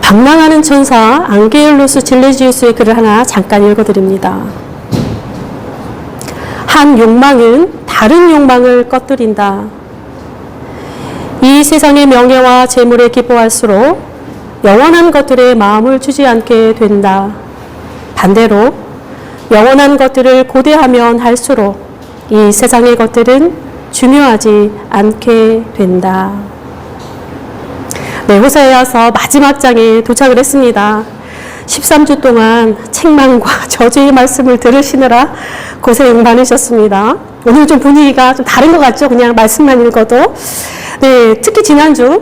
방랑하는 천사 앙게올로스 질레지우스의 글을 하나 잠깐 읽어드립니다. 한 욕망은 다른 욕망을 꺼뜨린다. 이 세상의 명예와 재물에 기뻐할수록 영원한 것들에 마음을 주지 않게 된다. 반대로 영원한 것들을 고대하면 할수록 이 세상의 것들은 중요하지 않게 된다. 네, 호세아서 마지막 장에 도착을 했습니다. 13주 동안 책망과 저주의 말씀을 들으시느라 고생 많으셨습니다. 오늘 좀 분위기가 좀 다른 것 같죠? 그냥 말씀만 읽어도. 네, 특히 지난주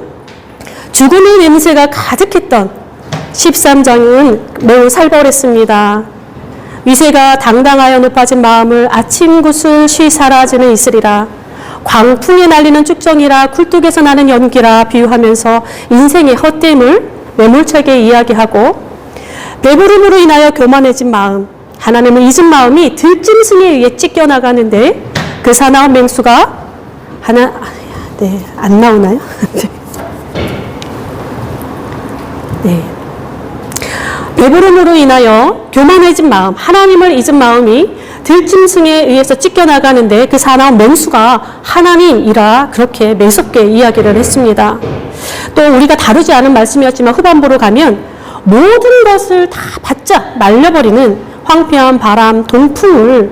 죽음의 냄새가 가득했던 13장은 매우 살벌했습니다. 위세가 당당하여 높아진 마음을 아침 구슬 사라지는 있으리라. 광풍에 날리는 쭉정이라 굴뚝에서 나는 연기라 비유하면서 인생의 헛됨을 매몰차게 이야기하고, 배부름으로 인하여 교만해진 마음, 하나님을 잊은 마음이 들짐승에 의해 찢겨나가는데 그 사나운 맹수가 안 나오나요? 네. 배부름으로 인하여 교만해진 마음, 하나님을 잊은 마음이 들짐승에 의해서 찢겨나가는데 그 사나운 맹수가 하나님이라 그렇게 매섭게 이야기를 했습니다. 또 우리가 다루지 않은 말씀이었지만 후반부로 가면 모든 것을 다 바짝 말려버리는 황폐한 바람, 동풍을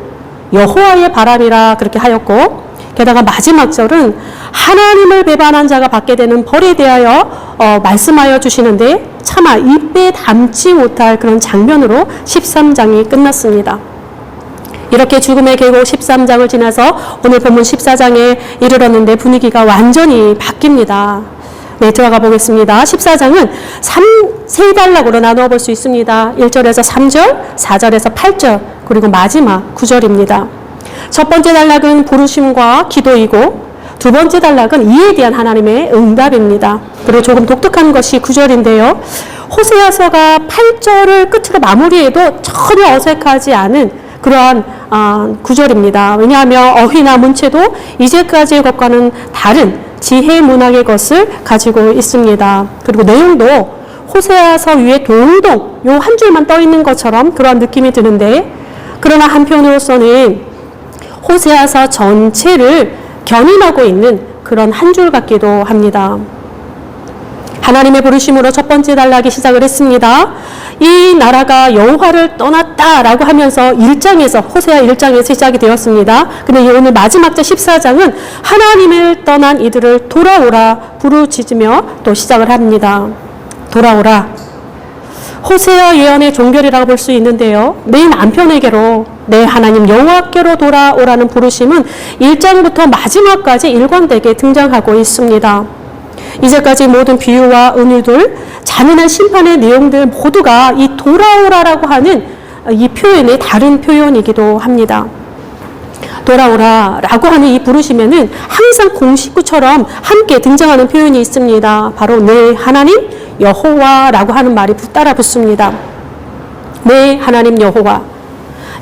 여호와의 바람이라 그렇게 하였고, 게다가 마지막 절은 하나님을 배반한 자가 받게 되는 벌에 대하여 말씀하여 주시는데 차마 입에 담지 못할 그런 장면으로 13장이 끝났습니다. 이렇게 죽음의 계곡 13장을 지나서 오늘 본문 14장에 이르렀는데 분위기가 완전히 바뀝니다. 네, 들어가 보겠습니다. 14장은 세 단락으로 나누어 볼 수 있습니다. 1절에서 3절, 4절에서 8절, 그리고 마지막 9절입니다. 첫 번째 단락은 부르심과 기도이고, 두 번째 단락은 이에 대한 하나님의 응답입니다. 그리고 조금 독특한 것이 9절인데요. 호세아서가 8절을 끝으로 마무리해도 전혀 어색하지 않은 그러한 구절입니다. 왜냐하면 어휘나 문체도 이제까지의 것과는 다른 지혜 문학의 것을 가지고 있습니다. 그리고 내용도 호세아서 위에 동동 요 한 줄만 떠 있는 것처럼 그런 느낌이 드는데, 그러나 한편으로서는 호세아서 전체를 견인하고 있는 그런 한 줄 같기도 합니다. 하나님의 부르심으로 첫 번째 단락이 시작을 했습니다. 이 나라가 여호와를 떠났다라고 하면서 1장에서 호세아 1장에서 시작이 되었습니다. 근데 오늘 마지막 절 14장은 하나님을 떠난 이들을 돌아오라 부르짖으며 또 시작을 합니다. 돌아오라. 호세아 예언의 종결이라고 볼 수 있는데요. 내 남편에게로, 내 하나님 여호와께로 돌아오라는 부르심은 1장부터 마지막까지 일관되게 등장하고 있습니다. 이제까지 모든 비유와 은유들, 잔인한 심판의 내용들 모두가 이 돌아오라라고 하는 이 표현의 다른 표현이기도 합니다. 돌아오라라고 하는 이 부르심에는 항상 공식구처럼 함께 등장하는 표현이 있습니다. 바로 내 하나님 여호와라고 하는 말이 따라 붙습니다. 내 하나님 여호와.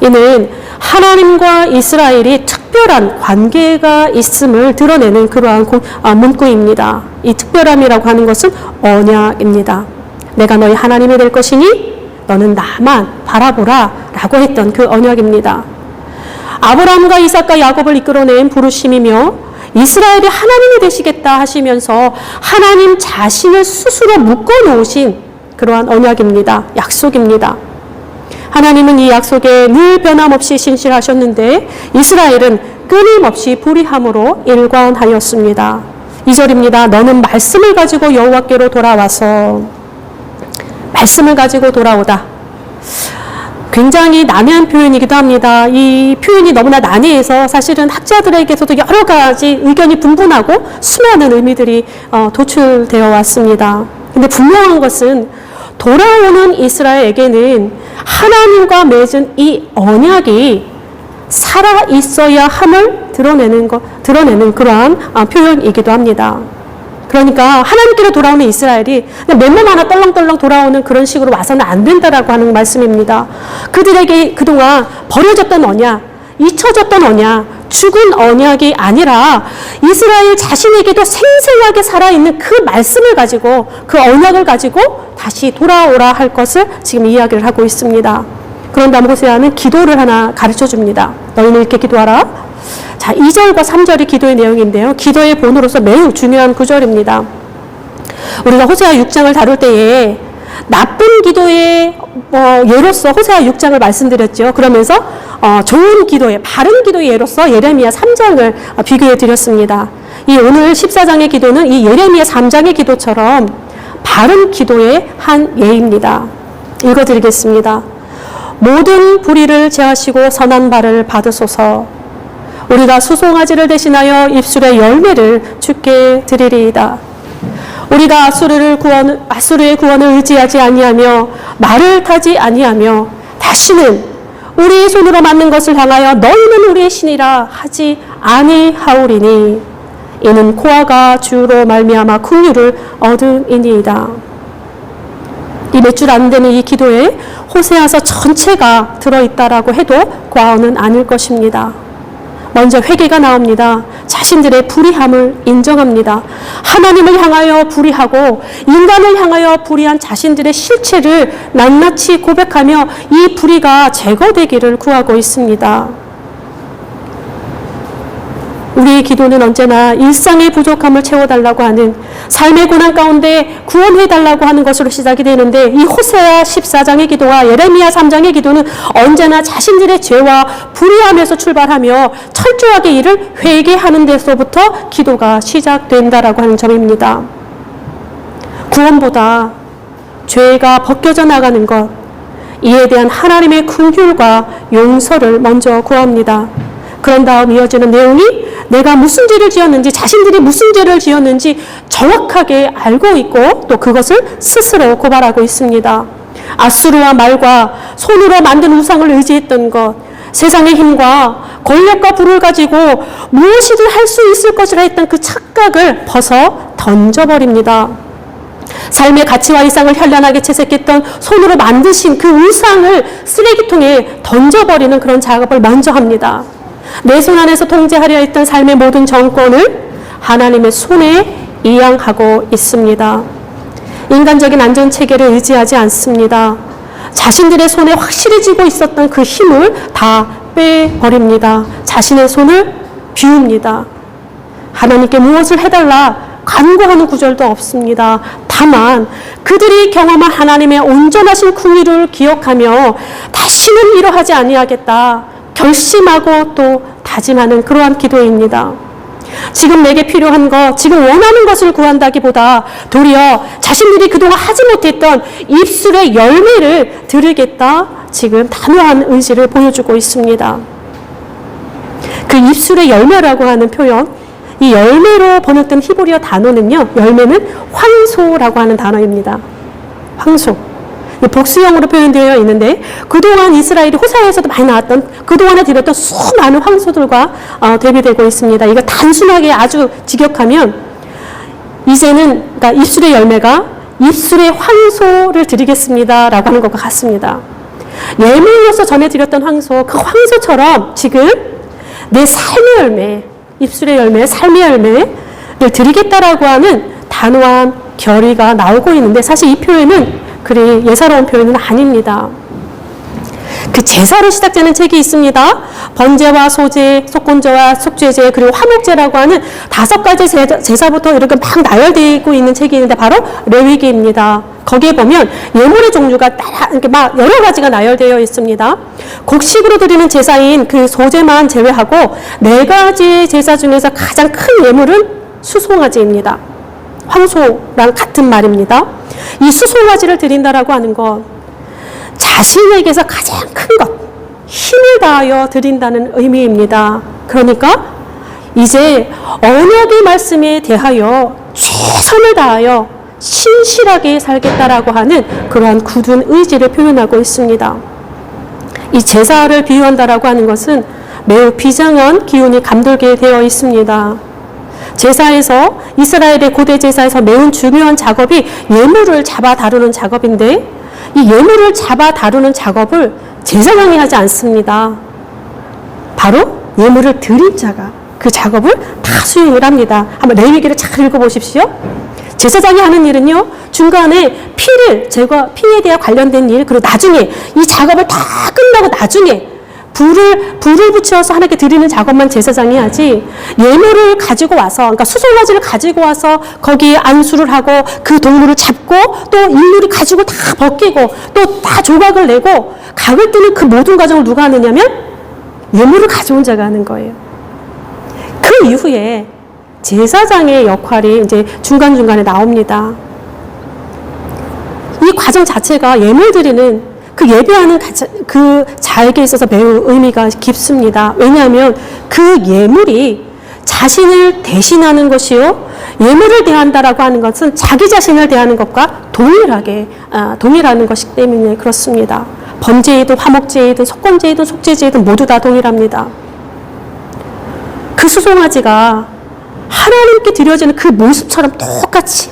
이는 하나님과 이스라엘이 특별한 관계가 있음을 드러내는 그러한 문구입니다. 이 특별함이라고 하는 것은 언약입니다. 내가 너희 하나님이 될 것이니 너는 나만 바라보라 라고 했던 그 언약입니다. 아브라함과 이삭과 야곱을 이끌어낸 부르심이며 이스라엘이 하나님이 되시겠다 하시면서 하나님 자신을 스스로 묶어놓으신 그러한 언약입니다. 약속입니다. 하나님은 이 약속에 늘 변함없이 신실하셨는데 이스라엘은 끊임없이 불의함으로 일관하였습니다. 2절입니다. 너는 말씀을 가지고 여호와께로 돌아와서, 말씀을 가지고 돌아오다. 굉장히 난해한 표현이기도 합니다. 이 표현이 너무나 난해해서 사실은 학자들에게서도 여러 가지 의견이 분분하고 수많은 의미들이 도출되어 왔습니다. 근데 분명한 것은 돌아오는 이스라엘에게는 하나님과 맺은 이 언약이 살아 있어야 함을 드러내는 그러한 표현이기도 합니다. 그러니까 하나님께로 돌아오는 이스라엘이 그냥 맨몸 하나 떨렁떨렁 돌아오는 그런 식으로 와서는 안 된다라고 하는 말씀입니다. 그들에게 그동안 버려졌던 언약, 잊혀졌던 언약, 죽은 언약이 아니라 이스라엘 자신에게도 생생하게 살아있는 그 말씀을 가지고, 그 언약을 가지고 다시 돌아오라 할 것을 지금 이야기를 하고 있습니다. 그런 다음 호세아는 기도를 하나 가르쳐 줍니다. 너희는 이렇게 기도하라. 자, 2절과 3절이 기도의 내용인데요. 기도의 본으로서 매우 중요한 구절입니다. 우리가 호세아 6장을 다룰 때에 나쁜 기도의 예로서 호세아 6장을 말씀드렸죠. 그러면서 좋은 기도의, 바른 기도의 예로서 예레미야 3장을 비교해 드렸습니다. 이 오늘 14장의 기도는 이 예레미야 3장의 기도처럼 바른 기도의 한 예입니다. 읽어드리겠습니다. 모든 불의를 제하시고 선한 발을 받으소서. 우리가 수송아지를 대신하여 입술의 열매를 주께 드리리이다. 우리가 아수르의 구원을 의지하지 아니하며 말을 타지 아니하며 다시는 우리의 손으로 만든 것을 향하여 너희는 우리의 신이라 하지 아니하오리니 이는 고아가 주로 말미암아 긍휼을 얻음이니이다. 이 몇 줄 안 되는 이 기도에 호세아서 전체가 들어있다라고 해도 과언은 아닐 것입니다. 먼저 회개가 나옵니다. 자신들의 불의함을 인정합니다. 하나님을 향하여 불의하고 인간을 향하여 불의한 자신들의 실체를 낱낱이 고백하며 이 불의가 제거되기를 구하고 있습니다. 우리의 기도는 언제나 일상의 부족함을 채워달라고 하는, 삶의 고난 가운데 구원해달라고 하는 것으로 시작이 되는데, 이 호세아 14장의 기도와 예레미야 3장의 기도는 언제나 자신들의 죄와 불의함에서 출발하며 철저하게 이를 회개하는 데서부터 기도가 시작된다라고 하는 점입니다. 구원보다 죄가 벗겨져 나가는 것, 이에 대한 하나님의 긍휼과 용서를 먼저 구합니다. 그런 다음 이어지는 내용이 내가 무슨 죄를 지었는지, 자신들이 무슨 죄를 지었는지 정확하게 알고 있고 또 그것을 스스로 고발하고 있습니다. 아수르와 말과 손으로 만든 우상을 의지했던 것, 세상의 힘과 권력과 부를 가지고 무엇이든 할 수 있을 것이라 했던 그 착각을 벗어 던져버립니다. 삶의 가치와 이상을 현란하게 채색했던 손으로 만드신 그 우상을 쓰레기통에 던져버리는 그런 작업을 먼저 합니다. 내 손 안에서 통제하려 했던 삶의 모든 정권을 하나님의 손에 이양하고 있습니다. 인간적인 안전체계를 의지하지 않습니다. 자신들의 손에 확실히 쥐고 있었던 그 힘을 다 빼버립니다. 자신의 손을 비웁니다. 하나님께 무엇을 해달라 간구하는 구절도 없습니다. 다만 그들이 경험한 하나님의 온전하신 긍휼을 기억하며 다시는 이러하지 아니하겠다 결심하고 또 다짐하는 그러한 기도입니다. 지금 내게 필요한 것, 지금 원하는 것을 구한다기보다 도리어 자신들이 그동안 하지 못했던 입술의 열매를 드리겠다, 지금 단호한 의지를 보여주고 있습니다. 그 입술의 열매라고 하는 표현, 이 열매로 번역된 히브리어 단어는요, 열매는 황소라고 하는 단어입니다. 황소. 복수형으로 표현되어 있는데, 그동안 이스라엘이 호세아에서도 많이 나왔던, 그동안에 드렸던 수많은 황소들과 대비되고 있습니다. 이거 단순하게 아주 직역하면, 이제는, 그러니까 입술의 열매가 입술의 황소를 드리겠습니다 라고 하는 것과 같습니다. 예물로서 전해드렸던 황소, 그 황소처럼 지금 내 삶의 열매, 입술의 열매, 삶의 열매를 드리겠다라고 하는 단호한 결의가 나오고 있는데, 사실 이 표현은 그리 예사로운 표현은 아닙니다. 그 제사로 시작되는 책이 있습니다. 번제와 소제, 속건제와 속죄제, 그리고 화목제라고 하는 5가지 제사부터 이렇게 막 나열되고 있는 책이 있는데 바로 레위기입니다. 거기에 보면 예물의 종류가 이렇게 막 여러 가지가 나열되어 있습니다. 곡식으로 드리는 제사인 그 소제만 제외하고 4가지 제사 중에서 가장 큰 예물은 수송아지입니다. 황소랑 같은 말입니다. 이 수송아지를 드린다라고 하는 건 자신에게서 가장 큰 것, 힘을 다하여 드린다는 의미입니다. 그러니까 이제 언약의 말씀에 대하여 최선을 다하여 신실하게 살겠다라고 하는 그러한 굳은 의지를 표현하고 있습니다. 이 제사를 비유한다라고 하는 것은 매우 비장한 기운이 감돌게 되어 있습니다. 제사에서, 이스라엘의 고대 제사에서 매우 중요한 작업이 예물을 잡아 다루는 작업인데, 이 예물을 잡아 다루는 작업을 제사장이 하지 않습니다. 바로 예물을 드린 자가 그 작업을 다 수행을 합니다. 한번 레위기를 잘 읽어보십시오. 제사장이 하는 일은요, 중간에 피를 제거, 피에 대한 관련된 일, 그리고 나중에 이 작업을 다 끝나고 나중에 불을 붙여서 하나님께 드리는 작업만 제사장이 하지, 예물을 가지고 와서, 그러니까 수송아지를 가지고 와서 거기에 안수를 하고 그 동물을 잡고 또 일일이 가지고 다 벗기고 또 다 조각을 내고 각을 뜨는 그 모든 과정을 누가 하느냐면 예물을 가져온 자가 하는 거예요. 그 이후에 제사장의 역할이 이제 중간중간에 나옵니다. 이 과정 자체가 예물 드리는 그 예배하는 그 자에게 있어서 매우 의미가 깊습니다. 왜냐하면 그 예물이 자신을 대신하는 것이요, 예물을 대한다라고 하는 것은 자기 자신을 대하는 것과 동일하는 것이기 때문에 그렇습니다. 번제이든 화목제이든 속건제이든 속죄제이든 모두 다 동일합니다. 그 수송아지가 하나님께 드려지는 그 모습처럼 똑같이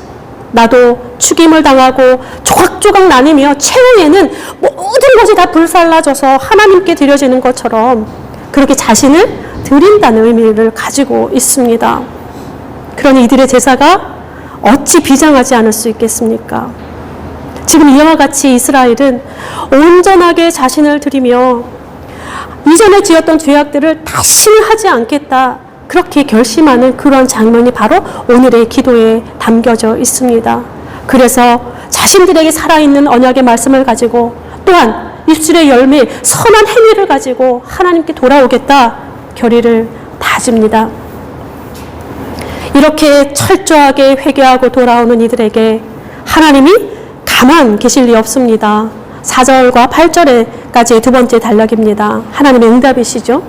나도 죽임을 당하고 조각조각 나뉘며 최후에는 모든 것이 다 불살라져서 하나님께 드려지는 것처럼 그렇게 자신을 드린다는 의미를 가지고 있습니다. 그러니 이들의 제사가 어찌 비장하지 않을 수 있겠습니까? 지금 이와 같이 이스라엘은 온전하게 자신을 드리며 이전에 지었던 죄악들을 다시는 하지 않겠다, 그렇게 결심하는 그런 장면이 바로 오늘의 기도에 담겨져 있습니다. 그래서 자신들에게 살아있는 언약의 말씀을 가지고 또한 입술의 열매, 선한 행위를 가지고 하나님께 돌아오겠다 결의를 다집니다. 이렇게 철저하게 회개하고 돌아오는 이들에게 하나님이 가만 계실 리 없습니다. 4절과 8절에까지의 두 번째 단락입니다. 하나님의 응답이시죠.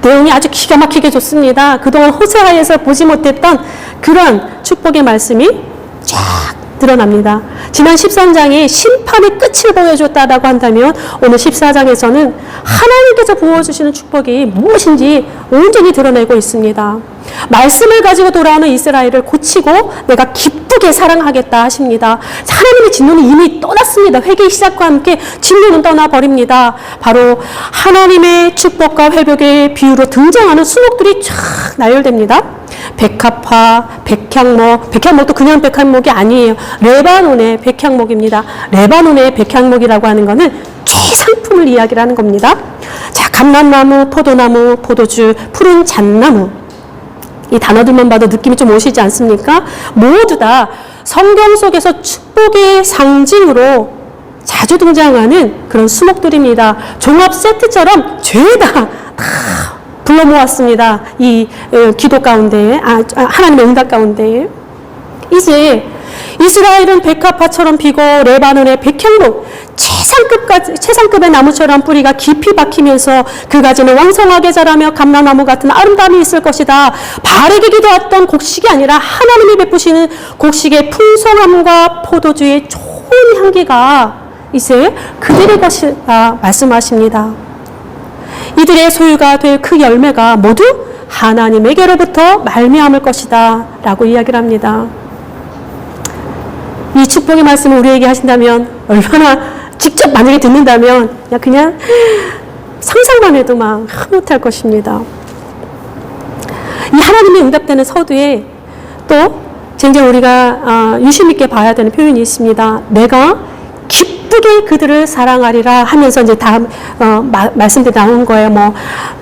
내용이 아주 기가 막히게 좋습니다. 그동안 호세아에서 보지 못했던 그런 축복의 말씀이 쫙 드러납니다. 지난 13장이 심판의 끝을 보여줬다라고 한다면 오늘 14장에서는 하나님께서 부어주시는 축복이 무엇인지 온전히 드러내고 있습니다. 말씀을 가지고 돌아오는 이스라엘을 고치고 내가 기쁘게 사랑하겠다 하십니다. 하나님의 진노는 이미 떠났습니다. 회개 시작과 함께 진노는 떠나버립니다. 바로 하나님의 축복과 회복의 비유로 등장하는 수목들이 쫙 나열됩니다. 백합화, 백향목도 그냥 백향목이 아니에요. 레바논의 백향목입니다. 레바논의 백향목이라고 하는 것은 최상품을 이야기를 하는 겁니다. 자, 감람나무, 포도나무, 포도주, 푸른 잣나무, 이 단어들만 봐도 느낌이 좀 오시지 않습니까? 모두 다 성경 속에서 축복의 상징으로 자주 등장하는 그런 수목들입니다. 종합 세트처럼 죄다 불러 모았습니다. 이 기도 가운데, 하나님의 응답 가운데. 이제 이스라엘은 백합화처럼 피고 레바논의 백향목, 최상급의 나무처럼 뿌리가 깊이 박히면서 그 가지는 왕성하게 자라며 감람나무 같은 아름다움이 있을 것이다. 바알에게 기도했던 곡식이 아니라 하나님이 베푸시는 곡식의 풍성함과 포도주의 좋은 향기가 이제 그들의 것이다 말씀하십니다. 이들의 소유가 될 그 열매가 모두 하나님에게로부터 말미암을 것이다 라고 이야기를 합니다. 이 축복의 말씀을 우리에게 하신다면 얼마나 직접 만약에 듣는다면 그냥 상상만 해도 막 흐뭇할 것입니다. 이 하나님의 응답되는 서두에 또 굉장히 우리가 유심 있게 봐야 되는 표현이 있습니다. 내가 기쁘게 그들을 사랑하리라 하면서 이제 다음 말씀들이 나온 거예요. 뭐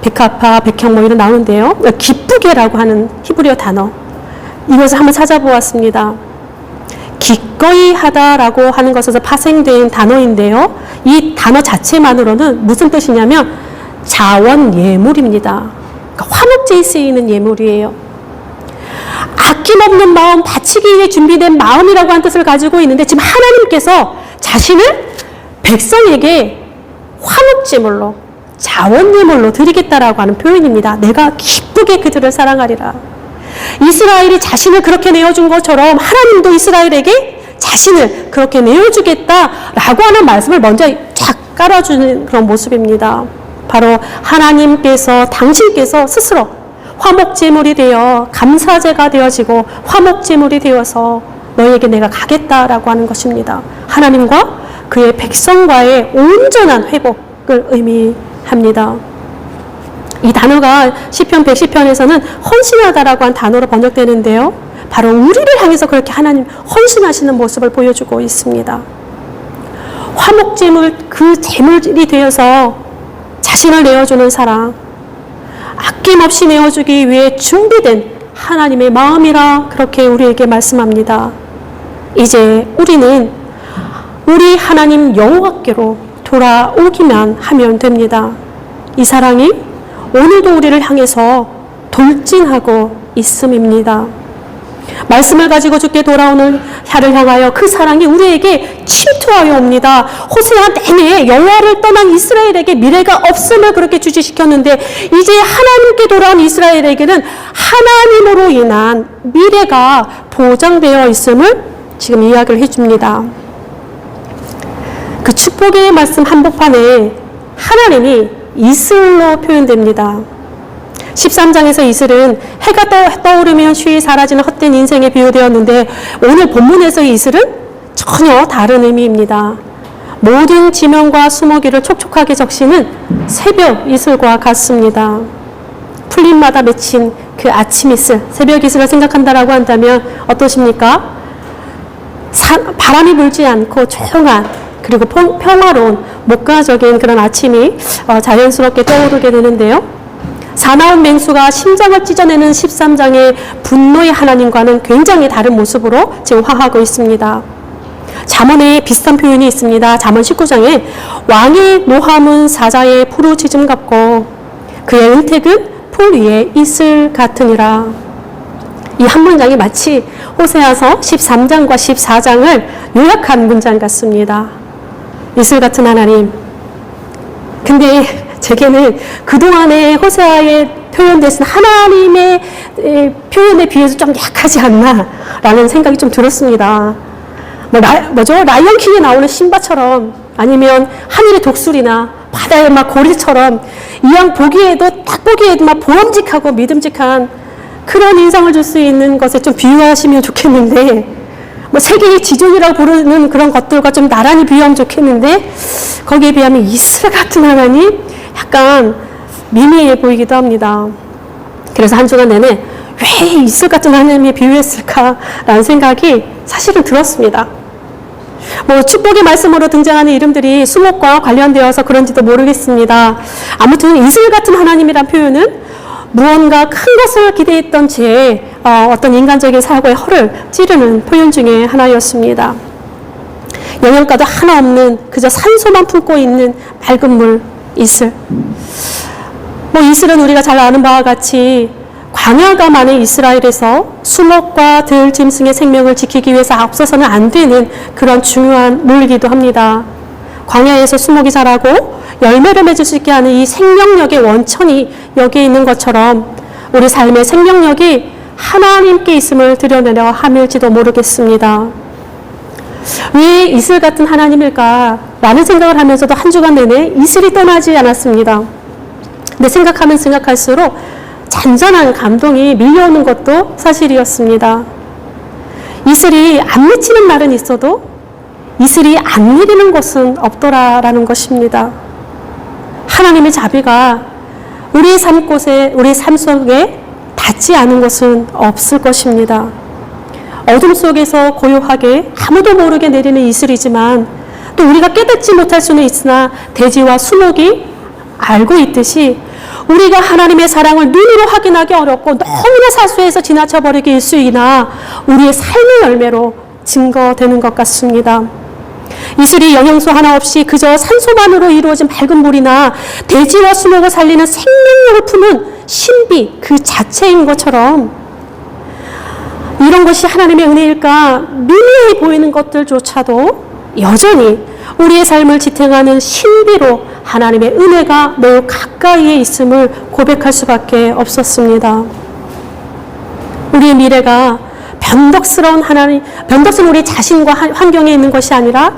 백합화, 백향목 이런 나오는데요. 기쁘게라고 하는 히브리어 단어, 이것을 한번 찾아보았습니다. 기꺼이 하다라고 하는 것에서 파생된 단어인데요. 이 단어 자체만으로는 무슨 뜻이냐면 자원 예물입니다. 그러니까 화목제에 쓰이는 예물이에요. 아낌없는 마음, 바치기 위해 준비된 마음이라고 하는 뜻을 가지고 있는데 지금 하나님께서 자신을 백성에게 화목제물로, 자원예물로 드리겠다라고 하는 표현입니다. 내가 기쁘게 그들을 사랑하리라. 이스라엘이 자신을 그렇게 내어준 것처럼 하나님도 이스라엘에게 자신을 그렇게 내어주겠다라고 하는 말씀을 먼저 쫙 깔아주는 그런 모습입니다. 바로 하나님께서, 당신께서 스스로 화목제물이 되어 감사제가 되어지고 화목제물이 되어서 너희에게 내가 가겠다라고 하는 것입니다. 하나님과 그의 백성과의 온전한 회복을 의미합니다. 이 단어가 시편 110편에서는 헌신하다라고 한 단어로 번역되는데요. 바로 우리를 향해서 그렇게 하나님 헌신하시는 모습을 보여주고 있습니다. 화목제물, 그 제물이 되어서 자신을 내어주는 사랑, 아낌없이 내어주기 위해 준비된 하나님의 마음이라 그렇게 우리에게 말씀합니다. 이제 우리는 우리 하나님 여호와께로 돌아오기만 하면 됩니다. 이 사랑이 오늘도 우리를 향해서 돌진하고 있음입니다. 말씀을 가지고 주께 돌아오는 자를 향하여 그 사랑이 우리에게 침투하여 옵니다. 호세아 내내 여호와를 떠난 이스라엘에게 미래가 없음을 그렇게 주지시켰는데 이제 하나님께 돌아온 이스라엘에게는 하나님으로 인한 미래가 보장되어 있음을 지금 이야기를 해줍니다. 그 축복의 말씀 한복판에 하나님이 이슬로 표현됩니다. 13장에서 이슬은 해가 떠오르면 쉬이 사라지는 헛된 인생에 비유되었는데 오늘 본문에서의 이슬은 전혀 다른 의미입니다. 모든 지면과 수모기를 촉촉하게 적시는 새벽 이슬과 같습니다. 풀잎마다 맺힌 그 아침 이슬, 새벽 이슬을 생각한다라고 한다면 어떠십니까? 바람이 불지 않고 조용한 그리고 평화로운 목가적인 그런 아침이 자연스럽게 떠오르게 되는데요. 사나운 맹수가 심장을 찢어내는 13장의 분노의 하나님과는 굉장히 다른 모습으로 지금 화하고 있습니다. 잠언에 비슷한 표현이 있습니다. 잠언 19장에 왕의 노함은 사자의 푸르짖음 같고 그의 은택은 풀 위에 이슬 같으니라. 이 한 문장이 마치 호세아서 13장과 14장을 요약한 문장 같습니다. 이슬 같은 하나님. 근데 제게는 그동안의 호세아에 표현되신 하나님의 표현에 비해서 좀 약하지 않나라는 생각이 좀 들었습니다. 라이언킹에 나오는 심바처럼 아니면 하늘의 독수리나 바다의 막 고래처럼 이왕 딱 보기에도 막 보람직하고 믿음직한 그런 인상을 줄 수 있는 것에 좀 비유하시면 좋겠는데 세계의 지존이라고 부르는 그런 것들과 좀 나란히 비유하면 좋겠는데 거기에 비하면 이슬 같은 하나님 약간 미미해 보이기도 합니다. 그래서 한 주간 내내 왜 이슬 같은 하나님이 비유했을까라는 생각이 사실은 들었습니다. 축복의 말씀으로 등장하는 이름들이 수목과 관련되어서 그런지도 모르겠습니다. 아무튼 이슬 같은 하나님이란 표현은 무언가 큰 것을 기대했던 제 어떤 인간적인 사고의 허를 찌르는 표현 중에 하나였습니다. 영양가도 하나 없는 그저 산소만 품고 있는 맑은 물, 이슬. 이슬은 우리가 잘 아는 바와 같이 광야가 많은 이스라엘에서 수목과 들 짐승의 생명을 지키기 위해서 앞서서는 안 되는 그런 중요한 물이기도 합니다. 광야에서 수목이 자라고 열매를 맺을 수 있게 하는 이 생명력의 원천이 여기에 있는 것처럼 우리 삶의 생명력이 하나님께 있음을 드러내려 함일지도 모르겠습니다. 왜 이슬 같은 하나님일까? 라는 생각을 하면서도 한 주간 내내 이슬이 떠나지 않았습니다. 근데 생각하면 생각할수록 잔잔한 감동이 밀려오는 것도 사실이었습니다. 이슬이 안 맺히는 날은 있어도 이슬이 안 내리는 곳은 없더라라는 것입니다. 하나님의 자비가 우리의 삶 속에 닿지 않은 것은 없을 것입니다. 어둠 속에서 고요하게 아무도 모르게 내리는 이슬이지만 또 우리가 깨닫지 못할 수는 있으나 대지와 수목이 알고 있듯이 우리가 하나님의 사랑을 눈으로 확인하기 어렵고 너무나 사소해서 지나쳐버리기 일쑤이나 우리의 삶의 열매로 증거되는 것 같습니다. 이슬이 영양소 하나 없이 그저 산소만으로 이루어진 밝은 물이나 대지와 수목을 살리는 생명력을 품은 신비 그 자체인 것처럼 이런 것이 하나님의 은혜일까 미미해 보이는 것들조차도 여전히 우리의 삶을 지탱하는 신비로 하나님의 은혜가 매우 가까이에 있음을 고백할 수밖에 없었습니다. 우리의 미래가 변덕스러운 우리 자신과 환경에 있는 것이 아니라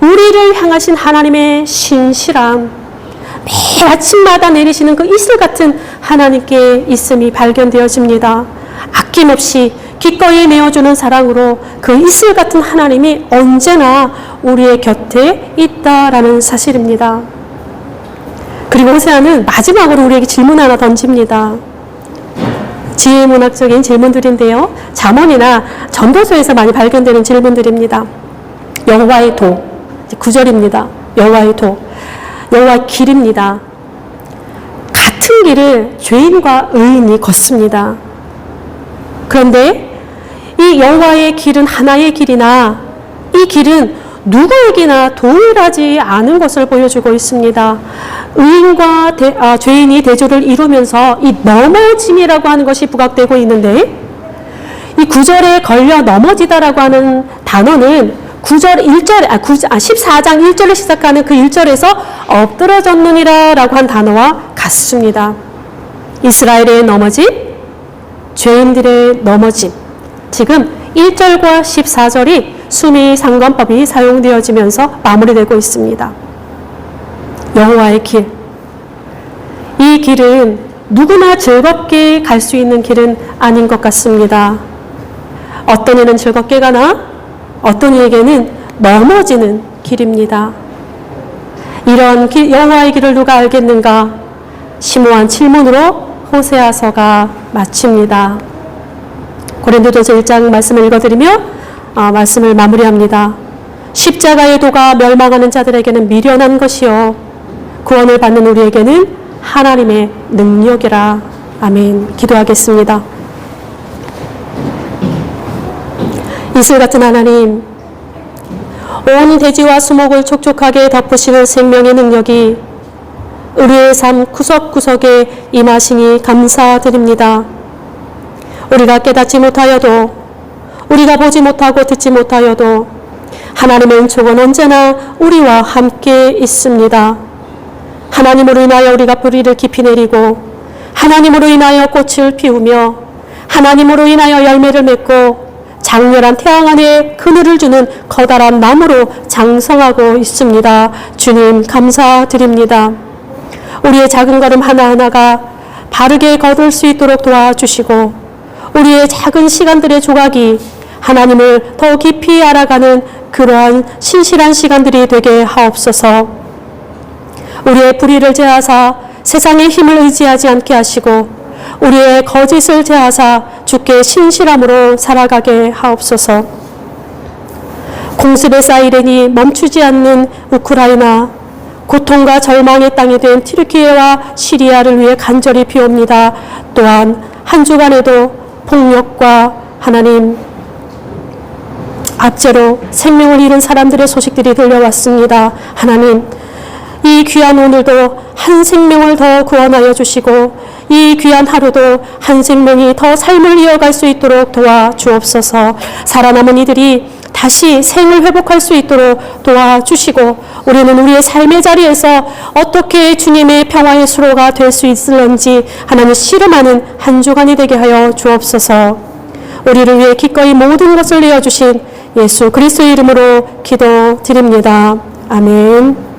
우리를 향하신 하나님의 신실함, 매일 아침마다 내리시는 그 이슬 같은 하나님께 있음이 발견되어집니다. 아낌없이 기꺼이 내어주는 사랑으로 그 이슬 같은 하나님이 언제나 우리의 곁에 있다라는 사실입니다. 그리고 호세아는 마지막으로 우리에게 질문 하나 던집니다. 지혜문학적인 질문들인데요. 잠언이나 전도서에서 많이 발견되는 질문들입니다. 여호와의 도, 9절입니다. 여호와의 도, 여호와의 길입니다. 같은 길을 죄인과 의인이 걷습니다. 그런데 이 여호와의 길은 하나의 길이나 이 길은 누구에게나 동일하지 않은 것을 보여주고 있습니다. 의인과 죄인이 대조를 이루면서 이 넘어짐이라고 하는 것이 부각되고 있는데, 이 9절에 걸려 넘어지다라고 하는 단어는 14장 1절에 시작하는 그 1절에서 엎드러졌느니라 라고 한 단어와 같습니다. 이스라엘의 넘어짐, 죄인들의 넘어짐. 지금 1절과 14절이 수미 상관법이 사용되어지면서 마무리되고 있습니다. 여호와의 길. 이 길은 누구나 즐겁게 갈 수 있는 길은 아닌 것 같습니다. 어떤 이는 즐겁게 가나 어떤 이에게는 넘어지는 길입니다. 이런 여호와의 길을 누가 알겠는가? 심오한 질문으로 호세아서가 마칩니다. 고린도전서 1장 말씀을 읽어드리며 말씀을 마무리합니다. 십자가의 도가 멸망하는 자들에게는 미련한 것이요 구원을 받는 우리에게는 하나님의 능력이라. 아멘. 기도하겠습니다. 이슬 같은 하나님, 온 대지와 수목을 촉촉하게 덮으시는 생명의 능력이 우리의 삶 구석구석에 임하시니 감사드립니다. 우리가 깨닫지 못하여도, 우리가 보지 못하고 듣지 못하여도 하나님의 은총은 언제나 우리와 함께 있습니다. 하나님으로 인하여 우리가 뿌리를 깊이 내리고, 하나님으로 인하여 꽃을 피우며, 하나님으로 인하여 열매를 맺고 장렬한 태양 안에 그늘을 주는 커다란 나무로 장성하고 있습니다. 주님 감사드립니다. 우리의 작은 걸음 하나하나가 바르게 거둘 수 있도록 도와주시고, 우리의 작은 시간들의 조각이 하나님을 더 깊이 알아가는 그러한 신실한 시간들이 되게 하옵소서. 우리의 불의를 제하사 세상의 힘을 의지하지 않게 하시고, 우리의 거짓을 제하사 주께 신실함으로 살아가게 하옵소서. 공습의 사이렌이 멈추지 않는 우크라이나, 고통과 절망의 땅이 된 튀르키예와 시리아를 위해 간절히 비옵니다. 또한 한 주간에도 폭력과 하나님 압제로 생명을 잃은 사람들의 소식들이 들려왔습니다. 하나님, 이 귀한 오늘도 한 생명을 더 구원하여 주시고, 이 귀한 하루도 한 생명이 더 삶을 이어갈 수 있도록 도와주옵소서. 살아남은 이들이 다시 생을 회복할 수 있도록 도와주시고, 우리는 우리의 삶의 자리에서 어떻게 주님의 평화의 수로가 될 수 있을런지 하나님 씨름하는 한 주간이 되게 하여 주옵소서. 우리를 위해 기꺼이 모든 것을 내어주신 예수 그리스도의 이름으로 기도드립니다. 아멘.